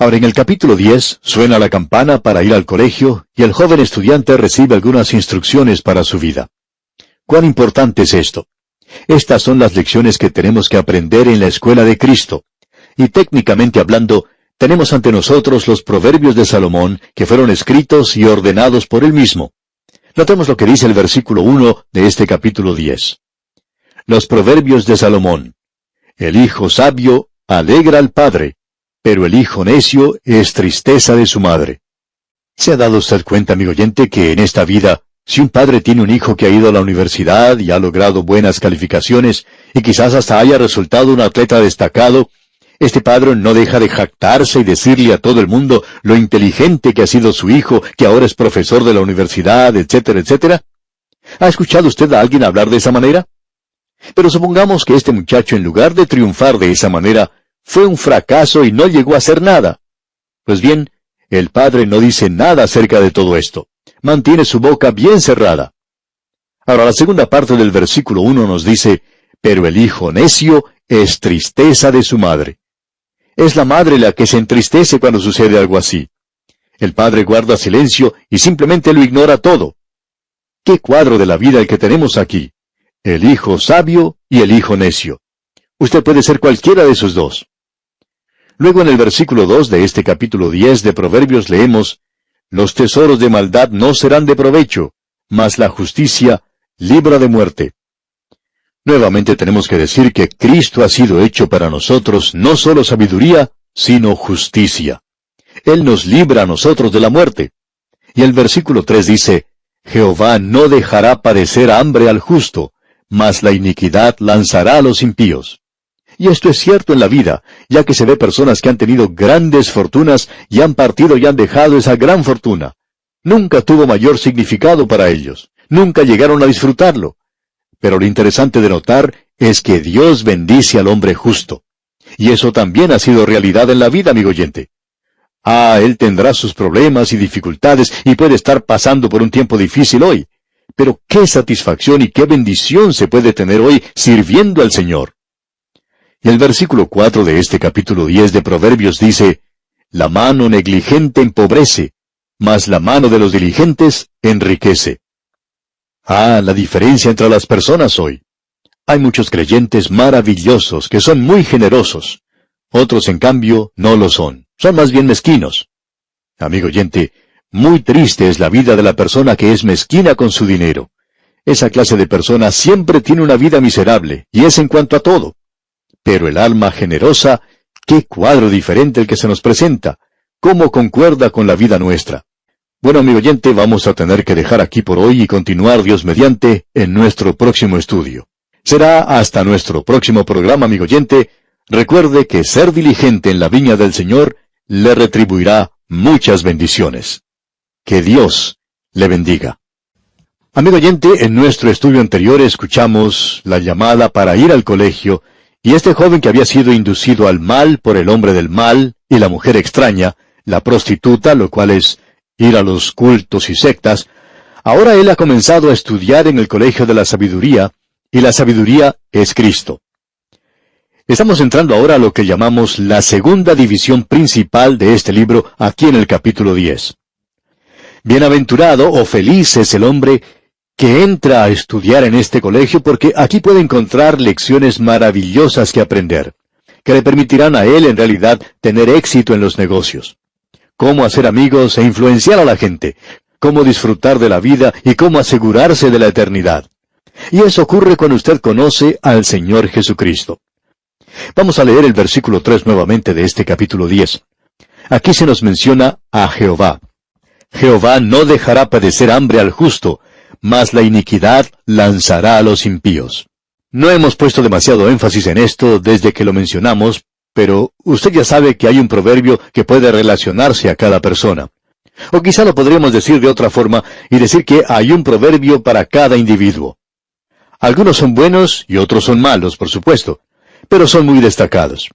Ahora, en el capítulo 10, suena la campana para ir al colegio y el joven estudiante recibe algunas instrucciones para su vida. ¿Cuán importante es esto? Estas son las lecciones que tenemos que aprender en la escuela de Cristo. Y técnicamente hablando, tenemos ante nosotros los proverbios de Salomón que fueron escritos y ordenados por él mismo. Notemos lo que dice el versículo 1 de este capítulo 10. Los proverbios de Salomón. El hijo sabio alegra al padre, pero el hijo necio es tristeza de su madre. ¿Se ha dado usted cuenta, amigo oyente, que en esta vida, si un padre tiene un hijo que ha ido a la universidad y ha logrado buenas calificaciones, y quizás hasta haya resultado un atleta destacado, este padre no deja de jactarse y decirle a todo el mundo lo inteligente que ha sido su hijo, que ahora es profesor de la universidad, etcétera, etcétera? ¿Ha escuchado usted a alguien hablar de esa manera? Pero supongamos que este muchacho, en lugar de triunfar de esa manera, fue un fracaso y no llegó a hacer nada. Pues bien, el padre no dice nada acerca de todo esto. Mantiene su boca bien cerrada. Ahora, la segunda parte del versículo 1 nos dice, pero el hijo necio es tristeza de su madre. Es la madre la que se entristece cuando sucede algo así. El padre guarda silencio y simplemente lo ignora todo. ¿Qué cuadro de la vida el que tenemos aquí? El hijo sabio y el hijo necio. Usted puede ser cualquiera de esos dos. Luego en el versículo 2 de este capítulo 10 de Proverbios leemos, los tesoros de maldad no serán de provecho, mas la justicia libra de muerte. Nuevamente tenemos que decir que Cristo ha sido hecho para nosotros no solo sabiduría, sino justicia. Él nos libra a nosotros de la muerte. Y el versículo 3 dice, Jehová no dejará padecer hambre al justo, mas la iniquidad lanzará a los impíos. Y esto es cierto en la vida, ya que se ve personas que han tenido grandes fortunas y han partido y han dejado esa gran fortuna. Nunca tuvo mayor significado para ellos. Nunca llegaron a disfrutarlo. Pero lo interesante de notar es que Dios bendice al hombre justo. Y eso también ha sido realidad en la vida, amigo oyente. Él tendrá sus problemas y dificultades y puede estar pasando por un tiempo difícil hoy. Pero qué satisfacción y qué bendición se puede tener hoy sirviendo al Señor. Y el versículo 4 de este capítulo 10 de Proverbios dice, la mano negligente empobrece, mas la mano de los diligentes enriquece. La diferencia entre las personas hoy. Hay muchos creyentes maravillosos que son muy generosos. Otros, en cambio, no lo son. Son más bien mezquinos. Amigo oyente, muy triste es la vida de la persona que es mezquina con su dinero. Esa clase de persona siempre tiene una vida miserable, y es en cuanto a todo. Pero el alma generosa, qué cuadro diferente el que se nos presenta. ¿Cómo concuerda con la vida nuestra? Bueno, amigo oyente, vamos a tener que dejar aquí por hoy y continuar, Dios mediante, en nuestro próximo estudio. Será hasta nuestro próximo programa, amigo oyente. Recuerde que ser diligente en la viña del Señor le retribuirá muchas bendiciones. Que Dios le bendiga. Amigo oyente, en nuestro estudio anterior escuchamos la llamada para ir al colegio, y este joven que había sido inducido al mal por el hombre del mal y la mujer extraña, la prostituta, lo cual es ir a los cultos y sectas, ahora él ha comenzado a estudiar en el colegio de la sabiduría, y la sabiduría es Cristo. Estamos entrando ahora a lo que llamamos la segunda división principal de este libro, aquí en el capítulo 10. Bienaventurado o feliz es el hombre que entra a estudiar en este colegio, porque aquí puede encontrar lecciones maravillosas que aprender, que le permitirán a él en realidad tener éxito en los negocios. Cómo hacer amigos e influenciar a la gente, cómo disfrutar de la vida y cómo asegurarse de la eternidad. Y eso ocurre cuando usted conoce al Señor Jesucristo. Vamos a leer el versículo 3 nuevamente de este capítulo 10. Aquí se nos menciona a Jehová. Jehová no dejará padecer hambre al justo, mas la iniquidad lanzará a los impíos. No hemos puesto demasiado énfasis en esto desde que lo mencionamos, pero usted ya sabe que hay un proverbio que puede relacionarse a cada persona. O quizá lo podríamos decir de otra forma y decir que hay un proverbio para cada individuo. Algunos son buenos y otros son malos, por supuesto, pero son muy destacados.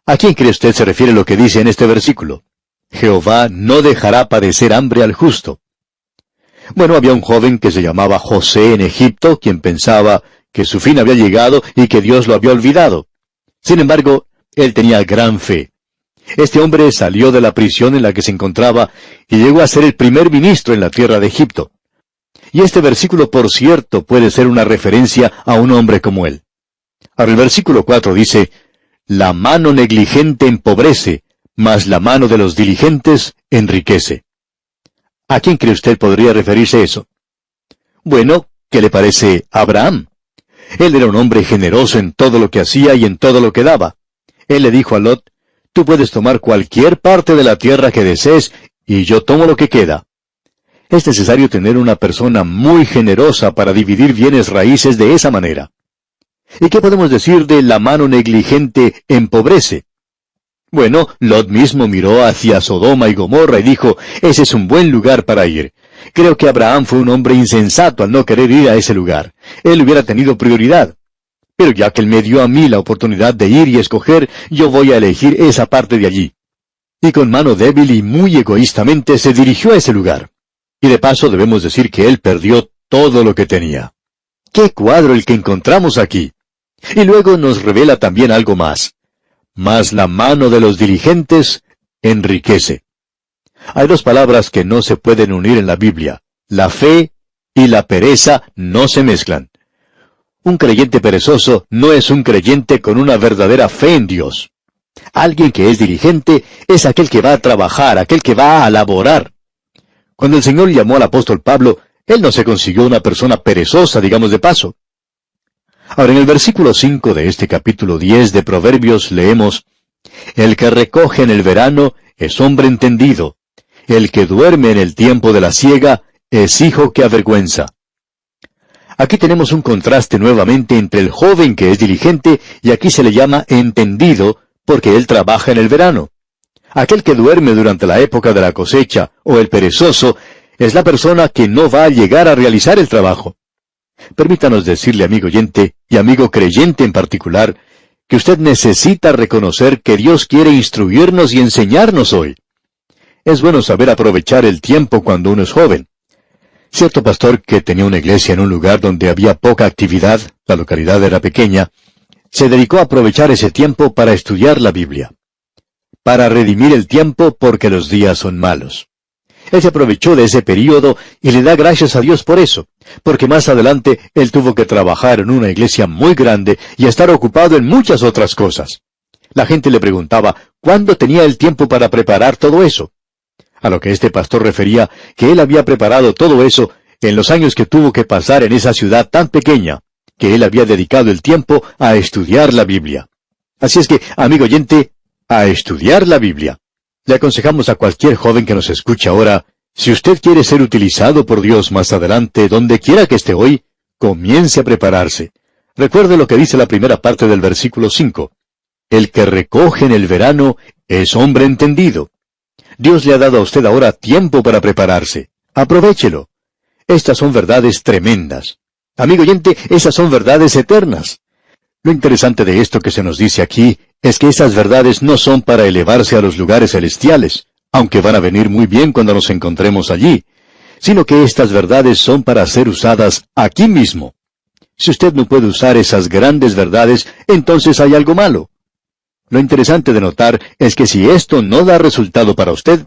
¿A quién cree usted se refiere lo que dice en este versículo? Jehová no dejará padecer hambre al justo. Bueno, había un joven que se llamaba José en Egipto, quien pensaba que su fin había llegado y que Dios lo había olvidado. Sin embargo, él tenía gran fe. Este hombre salió de la prisión en la que se encontraba y llegó a ser el primer ministro en la tierra de Egipto. Y este versículo, por cierto, puede ser una referencia a un hombre como él. Ahora el versículo 4 dice, la mano negligente empobrece, mas la mano de los diligentes enriquece. ¿A quién cree usted podría referirse eso? Bueno, ¿qué le parece a Abraham? Él era un hombre generoso en todo lo que hacía y en todo lo que daba. Él le dijo a Lot, tú puedes tomar cualquier parte de la tierra que desees, y yo tomo lo que queda. Es necesario tener una persona muy generosa para dividir bienes raíces de esa manera. ¿Y qué podemos decir de la mano negligente empobrece? Bueno, Lot mismo miró hacia Sodoma y Gomorra y dijo, ese es un buen lugar para ir. Creo que Abraham fue un hombre insensato al no querer ir a ese lugar. Él hubiera tenido prioridad. Pero ya que él me dio a mí la oportunidad de ir y escoger, yo voy a elegir esa parte de allí. Y con mano débil y muy egoístamente se dirigió a ese lugar. Y de paso debemos decir que él perdió todo lo que tenía. ¡Qué cuadro el que encontramos aquí! Y luego nos revela también algo más. Mas la mano de los diligentes enriquece. Hay dos palabras que no se pueden unir en la Biblia. La fe y la pereza no se mezclan. Un creyente perezoso no es un creyente con una verdadera fe en Dios. Alguien que es diligente es aquel que va a trabajar, aquel que va a laborar. Cuando el Señor llamó al apóstol Pablo, él no se consiguió una persona perezosa, digamos de paso. Ahora, en el versículo 5 de este capítulo 10 de Proverbios leemos, el que recoge en el verano es hombre entendido. El que duerme en el tiempo de la siega es hijo que avergüenza. Aquí tenemos un contraste nuevamente entre el joven que es diligente y aquí se le llama entendido porque él trabaja en el verano. Aquel que duerme durante la época de la cosecha o el perezoso es la persona que no va a llegar a realizar el trabajo. Permítanos decirle, amigo oyente, y amigo creyente en particular, que usted necesita reconocer que Dios quiere instruirnos y enseñarnos hoy. Es bueno saber aprovechar el tiempo cuando uno es joven. Cierto pastor que tenía una iglesia en un lugar donde había poca actividad, la localidad era pequeña, se dedicó a aprovechar ese tiempo para estudiar la Biblia. Para redimir el tiempo porque los días son malos. Él se aprovechó de ese período y le da gracias a Dios por eso, porque más adelante él tuvo que trabajar en una iglesia muy grande y estar ocupado en muchas otras cosas. La gente le preguntaba, ¿cuándo tenía el tiempo para preparar todo eso? A lo que este pastor refería que él había preparado todo eso en los años que tuvo que pasar en esa ciudad tan pequeña, que él había dedicado el tiempo a estudiar la Biblia. Así es que, amigo oyente, a estudiar la Biblia. Le aconsejamos a cualquier joven que nos escuche ahora, si usted quiere ser utilizado por Dios más adelante, donde quiera que esté hoy, comience a prepararse. Recuerde lo que dice la primera parte del versículo 5. El que recoge en el verano es hombre entendido. Dios le ha dado a usted ahora tiempo para prepararse. Aprovéchelo. Estas son verdades tremendas. Amigo oyente, esas son verdades eternas. Lo interesante de esto que se nos dice aquí es que estas verdades no son para elevarse a los lugares celestiales, aunque van a venir muy bien cuando nos encontremos allí, sino que estas verdades son para ser usadas aquí mismo. Si usted no puede usar esas grandes verdades, entonces hay algo malo. Lo interesante de notar es que si esto no da resultado para usted,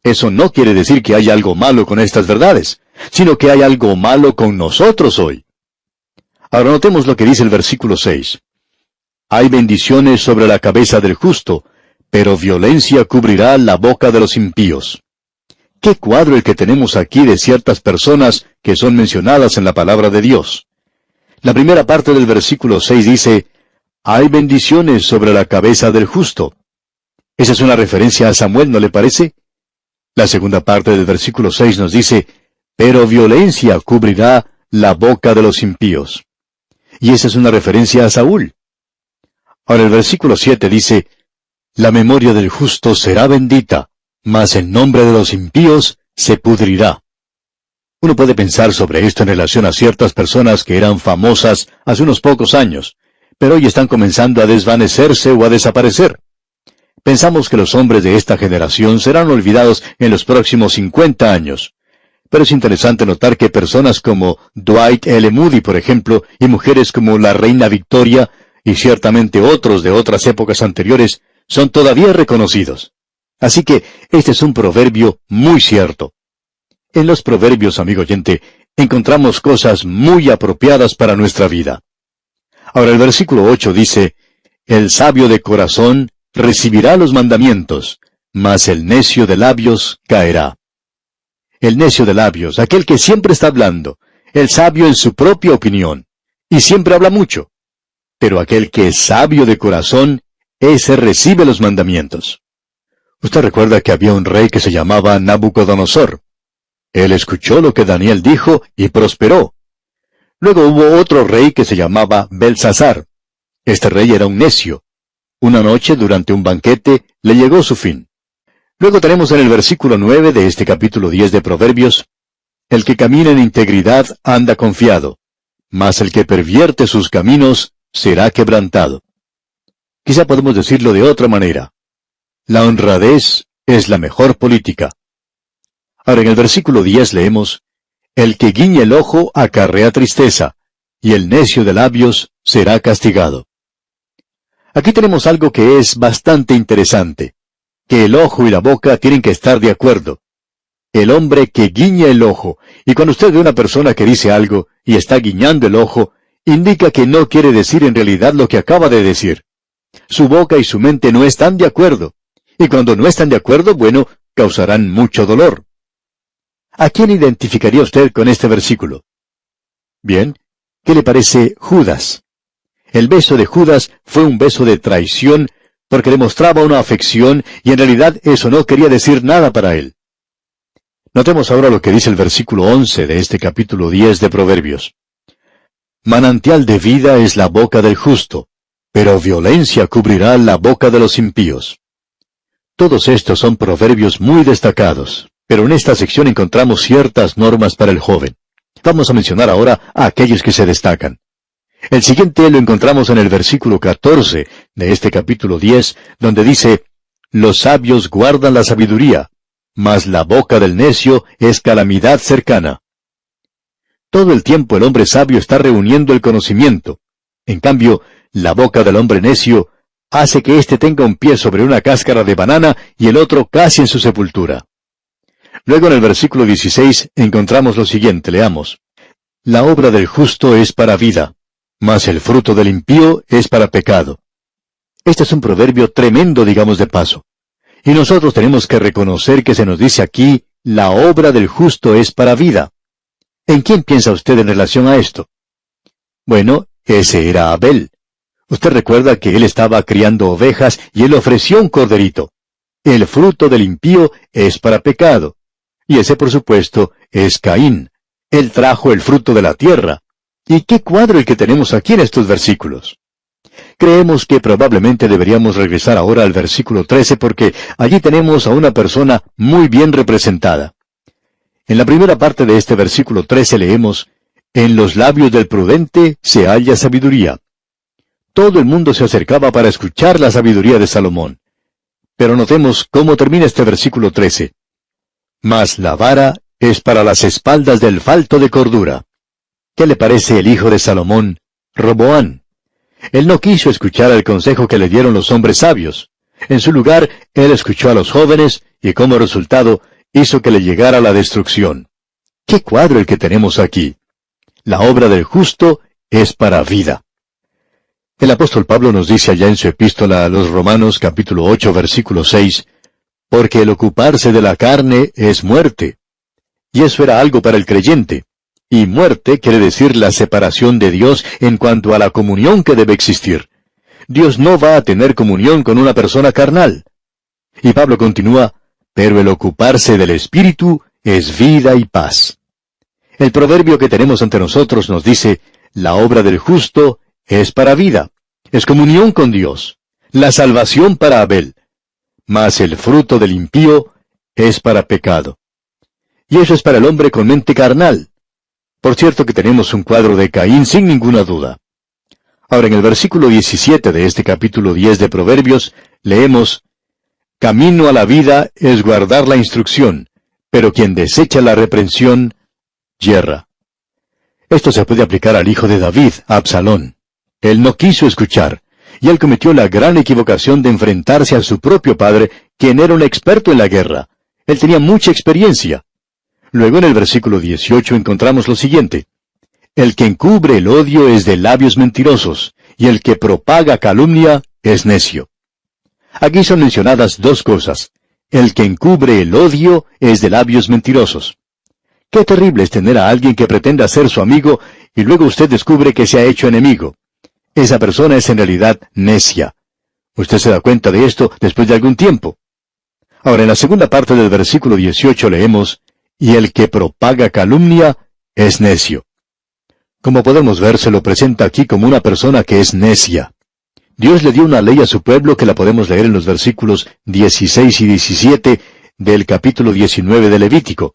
eso no quiere decir que hay algo malo con estas verdades, sino que hay algo malo con nosotros hoy. Ahora notemos lo que dice el versículo 6. Hay bendiciones sobre la cabeza del justo, pero violencia cubrirá la boca de los impíos. ¿Qué cuadro el que tenemos aquí de ciertas personas que son mencionadas en la palabra de Dios? La primera parte del versículo 6 dice, hay bendiciones sobre la cabeza del justo. Esa es una referencia a Samuel, ¿no le parece? La segunda parte del versículo 6 nos dice, pero violencia cubrirá la boca de los impíos. Y esa es una referencia a Saúl. Ahora el versículo 7 dice, la memoria del justo será bendita, mas el nombre de los impíos se pudrirá. Uno puede pensar sobre esto en relación a ciertas personas que eran famosas hace unos pocos años, pero hoy están comenzando a desvanecerse o a desaparecer. Pensamos que los hombres de esta generación serán olvidados en los próximos 50 años. Pero es interesante notar que personas como Dwight L. Moody, por ejemplo, y mujeres como la reina Victoria, y ciertamente otros de otras épocas anteriores, son todavía reconocidos. Así que este es un proverbio muy cierto. En los proverbios, amigo oyente, encontramos cosas muy apropiadas para nuestra vida. Ahora el versículo 8 dice, el sabio de corazón recibirá los mandamientos, mas el necio de labios caerá. El necio de labios, aquel que siempre está hablando, el sabio en su propia opinión, y siempre habla mucho. Pero aquel que es sabio de corazón, ese recibe los mandamientos. Usted recuerda que había un rey que se llamaba Nabucodonosor. Él escuchó lo que Daniel dijo y prosperó. Luego hubo otro rey que se llamaba Belsasar. Este rey era un necio. Una noche, durante un banquete, le llegó su fin. Luego tenemos en el versículo 9 de este capítulo 10 de Proverbios, el que camina en integridad anda confiado, mas el que pervierte sus caminos será quebrantado. Quizá podemos decirlo de otra manera. La honradez es la mejor política. Ahora en el versículo 10 leemos, el que guiñe el ojo acarrea tristeza, y el necio de labios será castigado. Aquí tenemos algo que es bastante interesante, que el ojo y la boca tienen que estar de acuerdo. El hombre que guiña el ojo, y cuando usted ve a una persona que dice algo y está guiñando el ojo, indica que no quiere decir en realidad lo que acaba de decir. Su boca y su mente no están de acuerdo, y cuando no están de acuerdo, bueno, causarán mucho dolor. ¿A quién identificaría usted con este versículo? Bien, ¿qué le parece Judas? El beso de Judas fue un beso de traición porque demostraba una afección y en realidad eso no quería decir nada para él. Notemos ahora lo que dice el versículo 11 de este capítulo 10 de Proverbios. Manantial de vida es la boca del justo, pero violencia cubrirá la boca de los impíos. Todos estos son proverbios muy destacados, pero en esta sección encontramos ciertas normas para el joven. Vamos a mencionar ahora a aquellos que se destacan. El siguiente lo encontramos en el versículo 14 de este capítulo 10, donde dice, los sabios guardan la sabiduría, mas la boca del necio es calamidad cercana. Todo el tiempo el hombre sabio está reuniendo el conocimiento. En cambio, la boca del hombre necio hace que éste tenga un pie sobre una cáscara de banana y el otro casi en su sepultura. Luego en el versículo 16 encontramos lo siguiente, leamos. La obra del justo es para vida, mas el fruto del impío es para pecado. Este es un proverbio tremendo, digamos de paso. Y nosotros tenemos que reconocer que se nos dice aquí, la obra del justo es para vida. ¿En quién piensa usted en relación a esto? Bueno, ese era Abel. Usted recuerda que él estaba criando ovejas y él ofreció un corderito. El fruto del impío es para pecado. Y ese, por supuesto, es Caín. Él trajo el fruto de la tierra. ¿Y qué cuadro el que tenemos aquí en estos versículos? Creemos que probablemente deberíamos regresar ahora al versículo 13 porque allí tenemos a una persona muy bien representada. En la primera parte de este versículo 13 leemos, en los labios del prudente se halla sabiduría. Todo el mundo se acercaba para escuchar la sabiduría de Salomón. Pero notemos cómo termina este versículo 13. Mas la vara es para las espaldas del falto de cordura. ¿Qué le parece el hijo de Salomón, Roboán? Él no quiso escuchar el consejo que le dieron los hombres sabios. En su lugar, él escuchó a los jóvenes y como resultado hizo que le llegara la destrucción. ¿Qué cuadro el que tenemos aquí? La obra del justo es para vida. El apóstol Pablo nos dice allá en su epístola a los Romanos capítulo 8 versículo 6, porque el ocuparse de la carne es muerte. Y eso era algo para el creyente. Y muerte quiere decir la separación de Dios en cuanto a la comunión que debe existir. Dios no va a tener comunión con una persona carnal. Y Pablo continúa, pero el ocuparse del Espíritu es vida y paz. El proverbio que tenemos ante nosotros nos dice, la obra del justo es para vida, es comunión con Dios, la salvación para Abel, mas el fruto del impío es para pecado. Y eso es para el hombre con mente carnal. Por cierto que tenemos un cuadro de Caín sin ninguna duda. Ahora en el versículo 17 de este capítulo 10 de Proverbios, leemos, camino a la vida es guardar la instrucción, pero quien desecha la reprensión, yerra. Esto se puede aplicar al hijo de David, a Absalón. Él no quiso escuchar, y él cometió la gran equivocación de enfrentarse a su propio padre, quien era un experto en la guerra. Él tenía mucha experiencia. Luego en el versículo 18 encontramos lo siguiente: el que encubre el odio es de labios mentirosos, y el que propaga calumnia es necio. Aquí son mencionadas dos cosas. El que encubre el odio es de labios mentirosos. Qué terrible es tener a alguien que pretenda ser su amigo y luego usted descubre que se ha hecho enemigo. Esa persona es en realidad necia. Usted se da cuenta de esto después de algún tiempo. Ahora, en la segunda parte del versículo 18 leemos: y el que propaga calumnia es necio. Como podemos ver, se lo presenta aquí como una persona que es necia. Dios le dio una ley a su pueblo que la podemos leer en los versículos 16 y 17 del capítulo 19 de Levítico.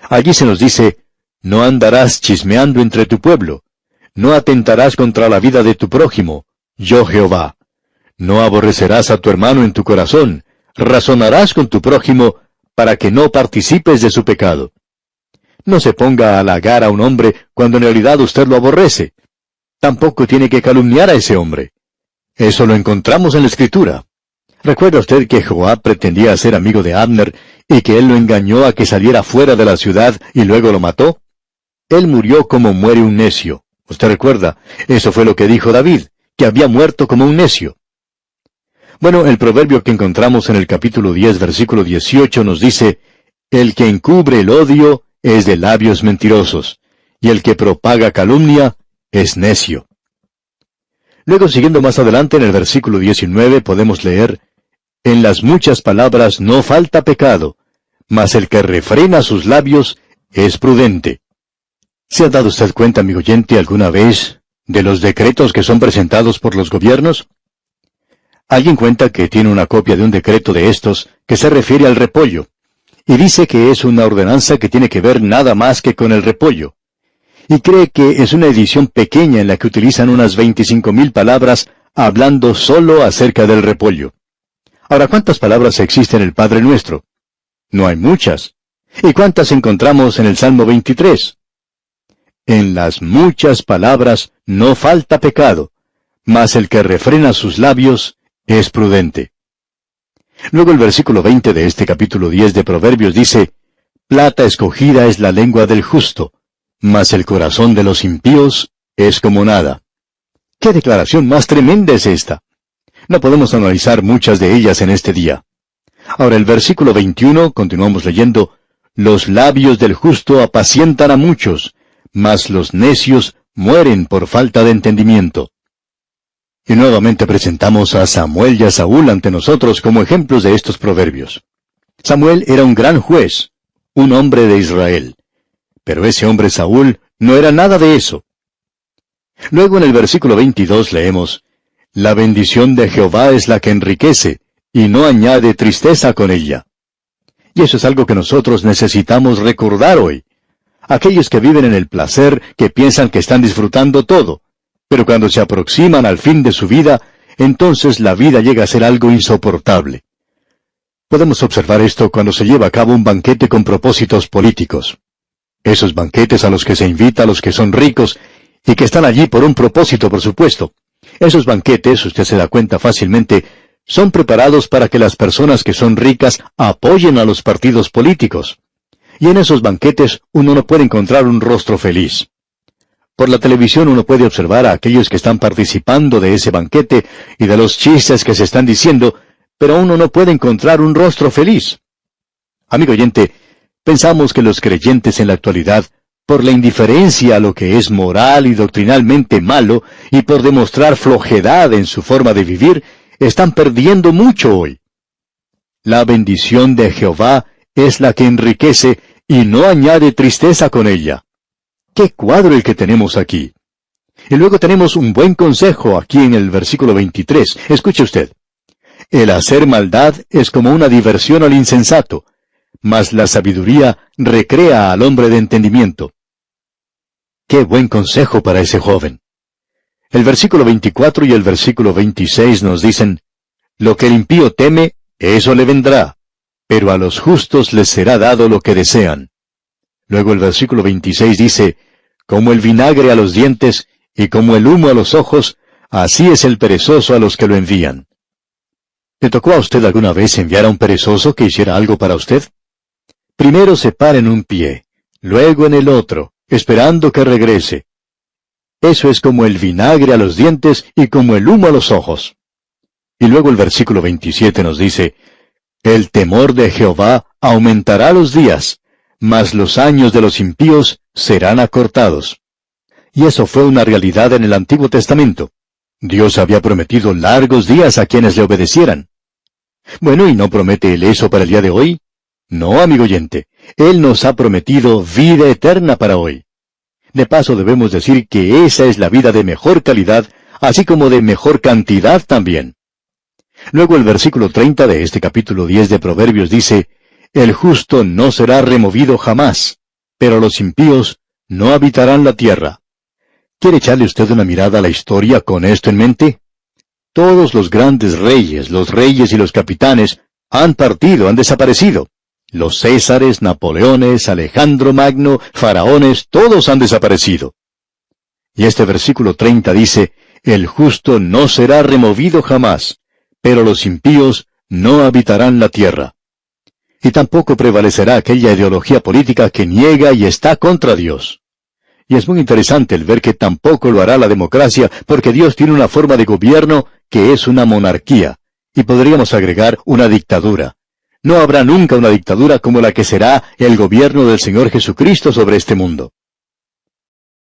Allí se nos dice: no andarás chismeando entre tu pueblo, no atentarás contra la vida de tu prójimo, yo Jehová. No aborrecerás a tu hermano en tu corazón, razonarás con tu prójimo, para que no participes de su pecado. No se ponga a halagar a un hombre cuando en realidad usted lo aborrece. Tampoco tiene que calumniar a ese hombre. Eso lo encontramos en la Escritura. ¿Recuerda usted que Joab pretendía ser amigo de Abner y que él lo engañó a que saliera fuera de la ciudad y luego lo mató? Él murió como muere un necio. Usted recuerda, eso fue lo que dijo David, que había muerto como un necio. Bueno, el proverbio que encontramos en el capítulo 10, versículo 18 nos dice: el que encubre el odio es de labios mentirosos, y el que propaga calumnia es necio. Luego, siguiendo más adelante en el versículo 19, podemos leer: en las muchas palabras no falta pecado, mas el que refrena sus labios es prudente. ¿Se ha dado usted cuenta, amigo oyente, alguna vez de los decretos que son presentados por los gobiernos? Alguien cuenta que tiene una copia de un decreto de estos que se refiere al repollo, y dice que es una ordenanza que tiene que ver nada más que con el repollo. Y cree que es una edición pequeña en la que utilizan unas 25,000 palabras hablando solo acerca del repollo. Ahora, ¿cuántas palabras existen en el Padre Nuestro? No hay muchas. ¿Y cuántas encontramos en el Salmo 23? En las muchas palabras no falta pecado, mas el que refrena sus labios es prudente. Luego el versículo 20 de este capítulo 10 de Proverbios dice: plata escogida es la lengua del justo, mas el corazón de los impíos es como nada. ¿Qué declaración más tremenda es esta? No podemos analizar muchas de ellas en este día. Ahora el versículo 21, continuamos leyendo: los labios del justo apacientan a muchos, mas los necios mueren por falta de entendimiento. Y nuevamente presentamos a Samuel y a Saúl ante nosotros como ejemplos de estos proverbios. Samuel era un gran juez, un hombre de Israel. Pero ese hombre Saúl no era nada de eso. Luego en el versículo 22 leemos: la bendición de Jehová es la que enriquece, y no añade tristeza con ella. Y eso es algo que nosotros necesitamos recordar hoy. Aquellos que viven en el placer, que piensan que están disfrutando todo, pero cuando se aproximan al fin de su vida, entonces la vida llega a ser algo insoportable. Podemos observar esto cuando se lleva a cabo un banquete con propósitos políticos. Esos banquetes a los que se invita a los que son ricos, y que están allí por un propósito, por supuesto. Esos banquetes, usted se da cuenta fácilmente, son preparados para que las personas que son ricas apoyen a los partidos políticos. Y en esos banquetes uno no puede encontrar un rostro feliz. Por la televisión uno puede observar a aquellos que están participando de ese banquete y de los chistes que se están diciendo, pero uno no puede encontrar un rostro feliz. Amigo oyente, pensamos que los creyentes en la actualidad, por la indiferencia a lo que es moral y doctrinalmente malo, y por demostrar flojedad en su forma de vivir, están perdiendo mucho hoy. La bendición de Jehová es la que enriquece y no añade tristeza con ella. ¡Qué cuadro el que tenemos aquí! Y luego tenemos un buen consejo aquí en el versículo 23. Escuche usted. El hacer maldad es como una diversión al insensato, mas la sabiduría recrea al hombre de entendimiento. ¡Qué buen consejo para ese joven! El versículo 24 y el versículo 26 nos dicen: lo que el impío teme, eso le vendrá, pero a los justos les será dado lo que desean. Luego el versículo 26 dice: como el vinagre a los dientes y como el humo a los ojos, Así es el perezoso a los que lo envían. ¿Le tocó a usted alguna vez enviar a un perezoso que hiciera algo para usted? Primero se para en un pie, luego en el otro, esperando que regrese. Eso es como el vinagre a los dientes y como el humo a los ojos. Y luego el versículo 27 nos dice, el temor de Jehová aumentará los días, mas los años de los impíos serán acortados. Y eso fue una realidad en el Antiguo Testamento. Dios había prometido largos días a quienes le obedecieran. Bueno, ¿y no promete Él eso para el día de hoy? No, amigo oyente, Él nos ha prometido vida eterna para hoy. De paso debemos decir que esa es la vida de mejor calidad, así como de mejor cantidad también. Luego el versículo 30 de este capítulo 10 de Proverbios dice, el justo no será removido jamás, pero los impíos no habitarán la tierra. ¿Quiere echarle usted una mirada a la historia con esto en mente? Todos los grandes reyes, los reyes y los capitanes, han partido, han desaparecido. Los Césares, Napoleones, Alejandro Magno, faraones, todos han desaparecido. Y este versículo 30 dice, el justo no será removido jamás, pero los impíos no habitarán la tierra. Y tampoco prevalecerá aquella ideología política que niega y está contra Dios. Y es muy interesante el ver que tampoco lo hará la democracia, porque Dios tiene una forma de gobierno que es una monarquía, y podríamos agregar una dictadura. No habrá nunca una dictadura como la que será el gobierno del Señor Jesucristo sobre este mundo.